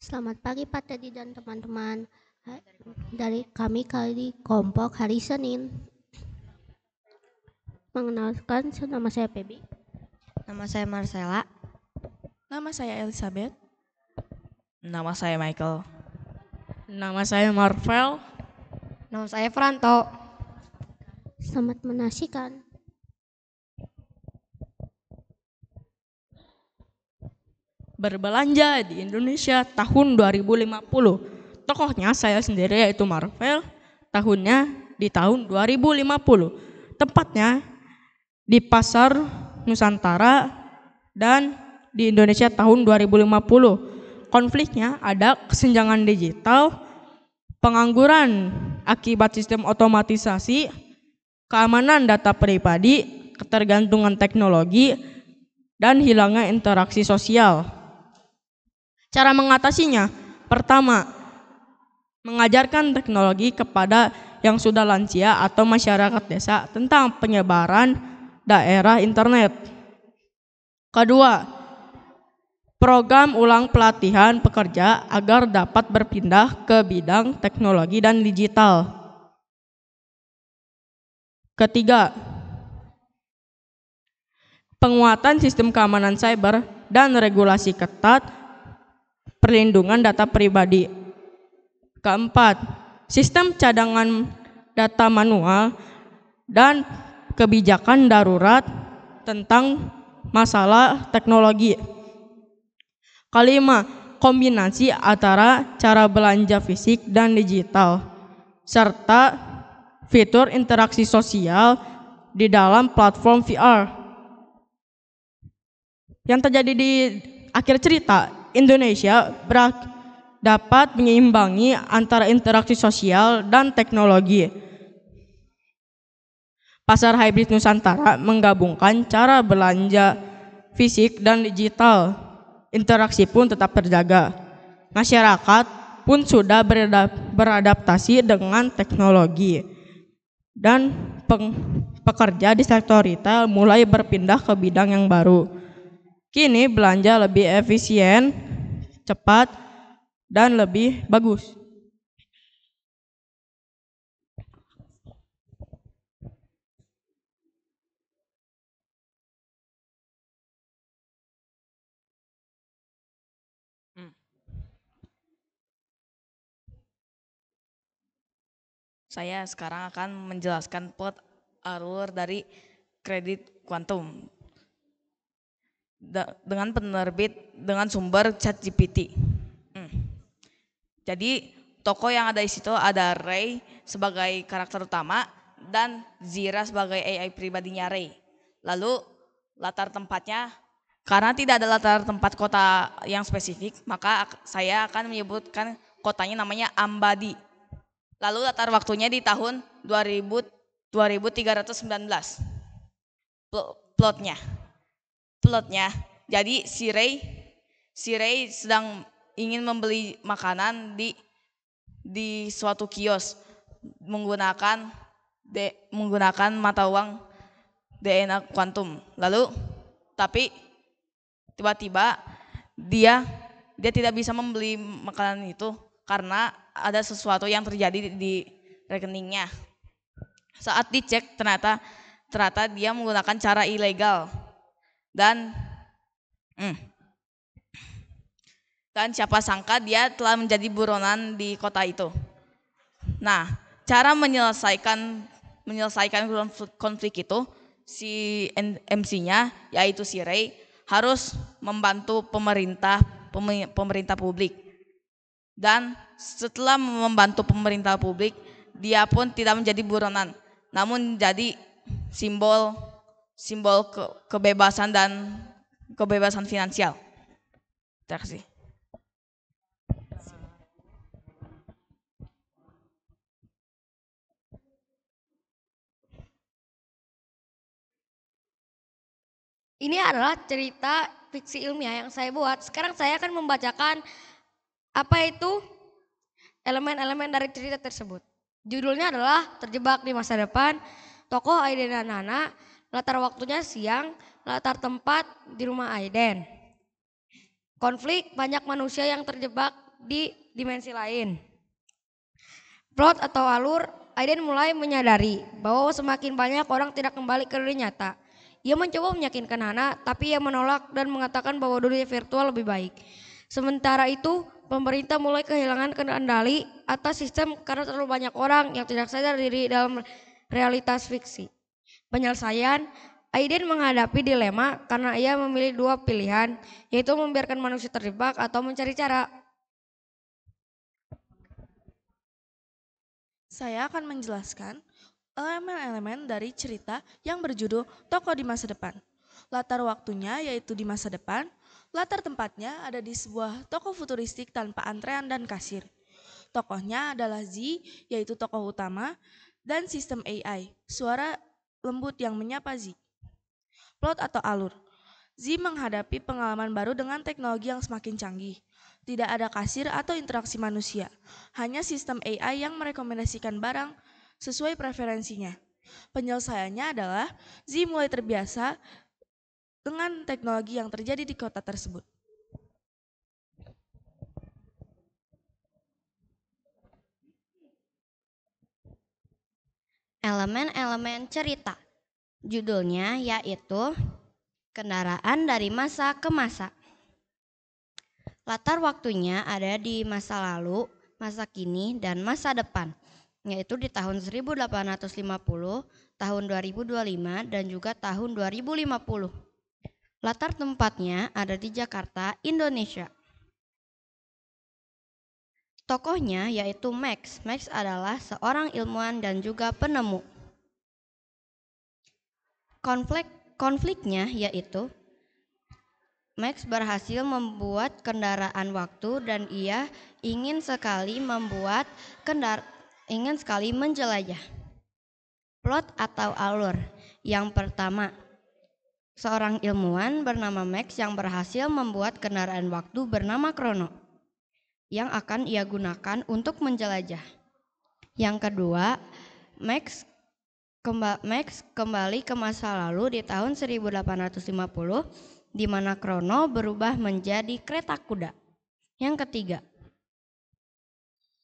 Selamat pagi Pak Teddy dan teman-teman. Dari kami kali kelompok hari Senin. Mengenalkan, nama saya Pebi. Nama saya Marcella. Nama saya Elizabeth. Nama saya Michael. Nama saya Marvel. Nama saya Franto. Selamat menyaksikan. Berbelanja di Indonesia tahun 2050. Tokohnya saya sendiri yaitu Marvel. Tahunnya di tahun 2050. Tepatnya di Pasar Nusantara dan di Indonesia tahun 2050. Konfliknya ada kesenjangan digital, pengangguran akibat sistem otomatisasi, keamanan data pribadi, ketergantungan teknologi, dan hilangnya interaksi sosial. Cara mengatasinya, pertama, mengajarkan teknologi kepada yang sudah lansia atau masyarakat desa tentang penyebaran daerah internet. Kedua, program ulang pelatihan pekerja agar dapat berpindah ke bidang teknologi dan digital. Ketiga, penguatan sistem keamanan cyber dan regulasi ketat perlindungan data pribadi. Keempat, sistem cadangan data manual dan kebijakan darurat tentang masalah teknologi. Kelima, kombinasi antara cara belanja fisik dan digital serta fitur interaksi sosial di dalam platform VR. Yang terjadi di akhir cerita, Indonesia dapat menyeimbangi antara interaksi sosial dan teknologi. Pasar hybrid Nusantara menggabungkan cara belanja fisik dan digital. Interaksi pun tetap terjaga. Masyarakat pun sudah beradaptasi dengan teknologi. Dan pekerja di sektor retail mulai berpindah ke bidang yang baru. Kini belanja lebih efisien, cepat, dan lebih bagus. Saya sekarang akan menjelaskan plot alur dari kredit kuantum dengan penerbit dengan sumber ChatGPT. Jadi tokoh yang ada di situ ada Ray sebagai karakter utama dan Zira sebagai AI pribadinya Ray. Lalu latar tempatnya, karena tidak ada latar tempat kota yang spesifik, maka saya akan menyebutkan kotanya namanya Ambadi. Lalu latar waktunya di tahun 2319. Plotnya. Jadi si Ray sedang ingin membeli makanan di suatu kios menggunakan mata uang DNA kuantum. Lalu tapi tiba-tiba dia tidak bisa membeli makanan itu karena ada sesuatu yang terjadi di rekeningnya. Saat dicek ternyata dia menggunakan cara ilegal dan siapa sangka dia telah menjadi buronan di kota itu. Nah, cara menyelesaikan konflik itu, si MC-nya yaitu si Ray harus membantu pemerintah publik. Dan setelah membantu pemerintah publik, dia pun tidak menjadi buronan, namun jadi simbol kebebasan dan kebebasan finansial. Terima kasih. Ini adalah cerita fiksi ilmiah yang saya buat. Sekarang saya akan membacakan apa itu elemen-elemen dari cerita tersebut. Judulnya adalah Terjebak di Masa Depan. Tokoh Aiden dan Nana. Latar waktunya siang. Latar tempat di rumah Aiden. Konflik, banyak manusia yang terjebak di dimensi lain. Plot atau alur, Aiden mulai menyadari bahwa semakin banyak orang tidak kembali ke dunia nyata. Ia mencoba meyakinkan Hana, tapi ia menolak dan mengatakan bahwa dunia virtual lebih baik. Sementara itu, pemerintah mulai kehilangan kendali atas sistem karena terlalu banyak orang yang tidak sadar diri dalam realitas fiksi. Penyelesaian, Aiden menghadapi dilema karena ia memilih dua pilihan, yaitu membiarkan manusia terjebak atau mencari cara. Saya akan menjelaskan elemen-elemen dari cerita yang berjudul Tokoh di Masa Depan. Latar waktunya yaitu di masa depan, latar tempatnya ada di sebuah toko futuristik tanpa antrean dan kasir. Tokohnya adalah Z, yaitu tokoh utama, dan sistem AI, suara lembut yang menyapa Z. Plot atau alur. Z menghadapi pengalaman baru dengan teknologi yang semakin canggih. Tidak ada kasir atau interaksi manusia, hanya sistem AI yang merekomendasikan barang sesuai preferensinya. Penyelesaiannya adalah Z mulai terbiasa dengan teknologi yang terjadi di kota tersebut. Elemen-elemen cerita. Judulnya yaitu Kendaraan dari Masa ke Masa. Latar waktunya ada di masa lalu, masa kini, dan masa depan, yaitu di tahun 1850, tahun 2025, dan juga tahun 2050. Latar tempatnya ada di Jakarta, Indonesia. Tokohnya yaitu Max. Max adalah seorang ilmuwan dan juga penemu. Konfliknya yaitu Max berhasil membuat kendaraan waktu dan ia ingin sekali menjelajah. Plot atau alur. Yang pertama, seorang ilmuwan bernama Max yang berhasil membuat kendaraan waktu bernama Chrono yang akan ia gunakan untuk menjelajah. Yang kedua, Max kembali ke masa lalu di tahun 1850 di mana Chrono berubah menjadi kereta kuda. Yang ketiga,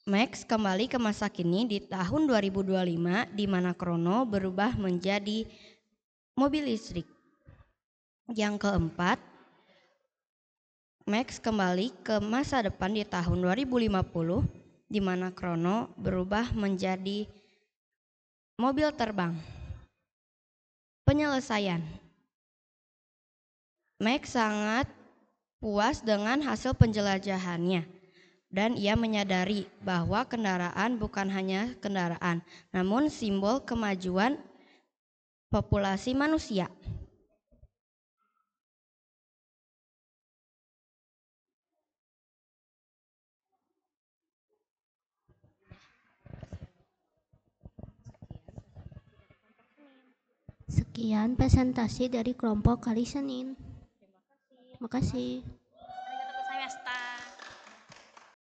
Max kembali ke masa kini di tahun 2025 di mana Chrono berubah menjadi mobil listrik. Yang keempat, Max kembali ke masa depan di tahun 2050 di mana Chrono berubah menjadi mobil terbang. Penyelesaian. Max sangat puas dengan hasil penjelajahannya dan ia menyadari bahwa kendaraan bukan hanya kendaraan, namun simbol kemajuan populasi manusia. Sekian presentasi dari kelompok Kali Senin. Terima kasih.